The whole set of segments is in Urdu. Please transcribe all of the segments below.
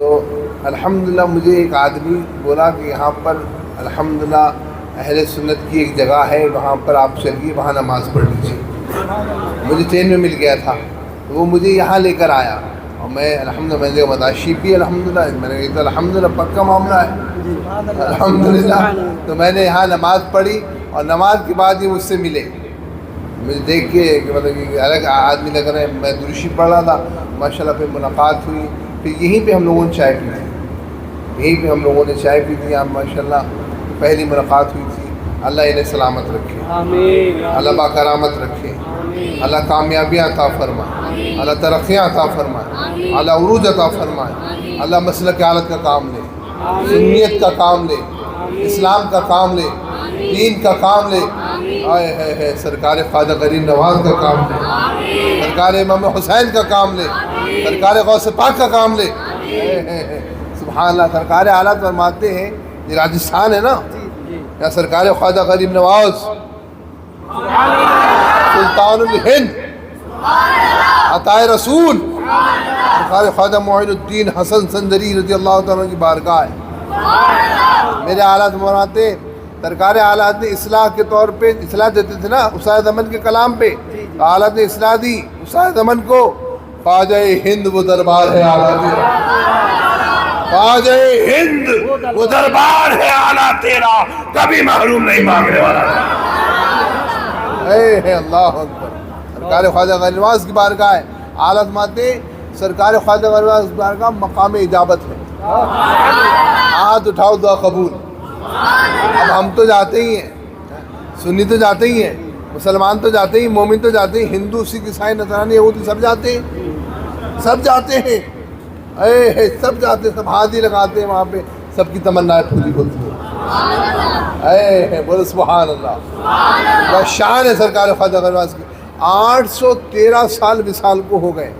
تو الحمدللہ مجھے ایک آدمی بولا کہ یہاں پر الحمدللہ اہل سنت کی ایک جگہ ہے، وہاں پر آپ چلیے، وہاں نماز پڑھ لیجیے۔ مجھے ٹرین میں مل گیا تھا، تو وہ مجھے یہاں لے کر آیا، اور میں الحمدللہ میں نے متاشی بھی الحمدللہ، میں نے کہا الحمدللہ پکا معاملہ ہے الحمدللہ۔ تو میں نے یہاں نماز پڑھی، اور نماز کے بعد یہ مجھ سے ملے، مجھے دیکھ کے کہ مطلب کہ الگ آدمی لگ رہے ہیں، میں درشی پڑھ رہا تھا، ماشاءاللہ پھر ملاقات ہوئی، پھر یہیں پہ ہم لوگوں نے چائے پی تھی، یہیں پہ ہم لوگوں نے چائے پی تھی، ماشاءاللہ پہلی ملاقات ہوئی تھی۔ اللہ انہیں سلامت رکھے، اللہ باکرامت رکھے، اللہ کامیابیاں عطا فرمائے، اللہ ترقیاں عطا فرمائے، اللہ عروج عطا فرمائے، اللہ مسلک حالت کا کام لے، سنیت کا کام لے، اسلام کا کام لے، دین کا کام لے، آئے ہے سرکار خواجہ غریب نواز کا کام لے، سرکار امام حسین کا کام لے، سرکار غوث پاک کا کام لے، سبحان اللہ۔ سرکار اعلیٰ فرماتے ہیں، یہ راجستھان ہے نا، یا سرکار خواجہ غریب نواز سلطان الہند عطائے رسول سرکار خواجہ معین الدین حسن سندری رضی اللہ تعالیٰ کی بارگاہ ہے۔ میرے اعلیٰ فرماتے ہیں، سرکار اعلیٰ نے اصلاح کے طور پہ اصلاح دیتے تھے نا اسائے زمن کے کلام پہ، اعلیٰ نے اصلاح دی اسائے زمن کو، خواجہ ہند وہ دربار ہے اعلیٰ تیرا، خواجہ ہند وہ دربار ہے اعلیٰ تیرا، کبھی محروم نہیں مانگنے والا ہے۔ اللہ اکبر۔ سرکار خواجہ غریب نواز کی بارگاہ ہے، اعلیٰ فرماتے ہیں سرکار خواجہ غریب نواز کی بارگاہ مقام اجابت ہے، ہاتھ اٹھاؤ دعا قبول۔ اب ہم تو جاتے ہی ہیں، سنی تو جاتے ہی ہیں، مسلمان تو جاتے ہی، مومن تو جاتے ہی، ہندو سکھ عیسائی نصرانی یہودی سب جاتے ہیں، سب جاتے ہیں، سب جاتے ہیں، سب حاضری لگاتے ہیں وہاں پہ، سب کی تمنائیں پوری ہوتی ہیں۔ بولو سبحان اللہ۔ وہ شان ہے سرکار خواجہ غریب نواز کی۔ 813 سال وصال کو ہو گئے،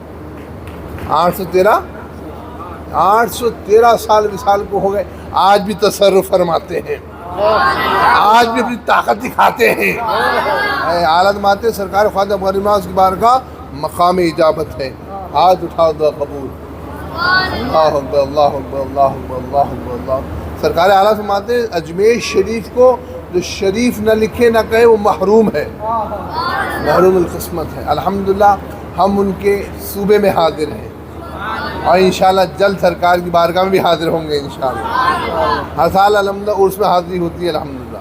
813 سال وصال کو ہو گئے، آج بھی تصرف فرماتے ہیں، آج بھی اپنی طاقت دکھاتے ہیں۔ اعلیٰ فرماتے ہیں سرکار خواجہ غریب نواز کی بارگاہ مقام اجابت ہے، ہاتھ اٹھاؤ دعا قبول۔ اللہ اکبر، اللہ اکبر، اللہ اکبر، اللہ اکبر، اللہ۔ سرکار اعلیٰ فرماتے ہیں اجمیر شریف کو جو شریف نہ لکھے نہ کہے وہ محروم ہے، محروم القسمت ہے۔ الحمدللہ ہم ان کے صوبے میں حاضر ہیں، اور انشاءاللہ جلد سرکار کی بارگاہ میں بھی حاضر ہوں گے انشاءاللہ۔ ہر سال الحمدللہ عرس میں حاضری ہوتی ہے، الحمدللہ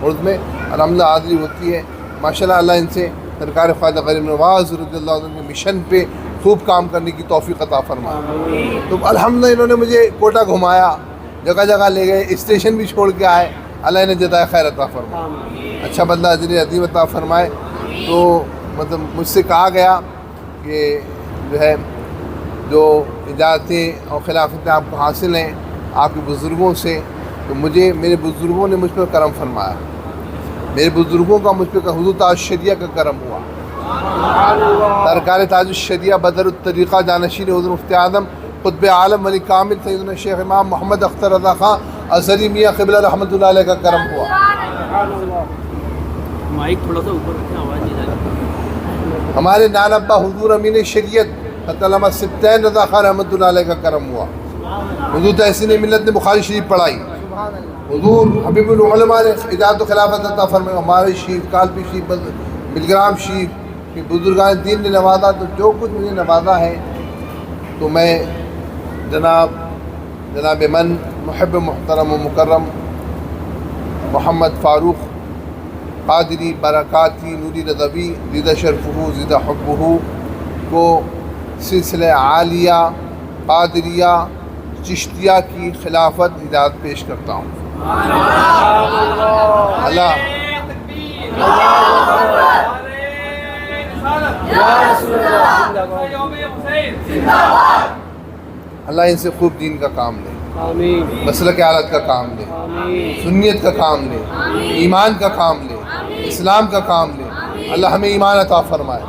عرس میں الحمدللہ حاضری ہوتی ہے ماشاءاللہ۔ اللہ ان سے سرکار خواجہ غریب نواز رضی اللہ عنہ کے مشن پہ خوب کام کرنے کی توفیق عطا فرمائے۔ تو الحمدللہ انہوں نے مجھے کوٹا گھمایا، جگہ جگہ لے گئے، اسٹیشن بھی چھوڑ کے آئے، اللہ انہیں جزائے خیر عطا فرمائے، اچھا بدلہ اجر عظیم عطا فرمائے۔ تو مطلب مجھ سے کہا گیا کہ جو ہے جو اجازتیں اور خلافتیں آپ کو حاصل ہیں آپ کے بزرگوں سے، تو مجھے میرے بزرگوں نے مجھ پر کرم فرمایا، میرے بزرگوں کا مجھ پہ حضور تاج الشریعہ کا کرم ہوا۔ سرکار تاج الشریعہ بدر الطریقہ جانشین حضور مفتی اعظم قطب عالم ولی کامل سیدنا شیخ امام محمد اختر رضا خان ازہری میاں قبلہ رحمۃ اللہ علیہ کا کرم ہوا۔ مائک تھوڑا سا اوپر رکھیں، آواز نہیں جا رہی۔ ہمارے نان ابا حضور امین شریعت علامہ سبطین رضا خان رحمۃ اللہ علیہ کا کرم ہوا۔ حضور تحسین ملت نے بخاری شریف پڑھائی، حضور حبیب العلماء نے اجازت و خلافت عطا فرمائی، ہمارے شریف کالپی شریف بلگرام شریف کہ بزرگان دین نے نوازا۔ تو جو کچھ مجھے نوازا ہے تو میں جناب من محب محترم و مکرم محمد فاروق قادری برکاتی نوری رضوی زیدہ شرفہ زیدہ حبہ کو سلسلہ عالیہ قادریہ چشتیہ کی خلافت اجازت پیش کرتا ہوں۔ اللہ ان سے خوب دین کا کام لے، مسلک حالت کا کام لے، سنیت کا کام لے، ایمان کا کام لے، اسلام کا کام لے۔ اللہ ہمیں ایمان عطا فرمائے،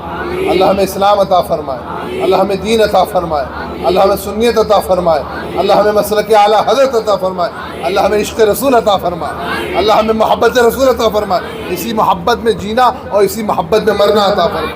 اللہ ہمیں اسلام عطا فرمائے، اللہ ہمیں دین عطا فرمائے، اللہ ہمیں سنیت عطا فرمائے، اللہ ہمیں مسلک اعلیٰ حضرت عطا فرمائے، اللہ ہمیں عشق رسول عطا فرمائے، اللہ ہمیں محبت رسول عطا فرمائے، اسی محبت میں جینا اور اسی محبت میں مرنا عطا فرمائے۔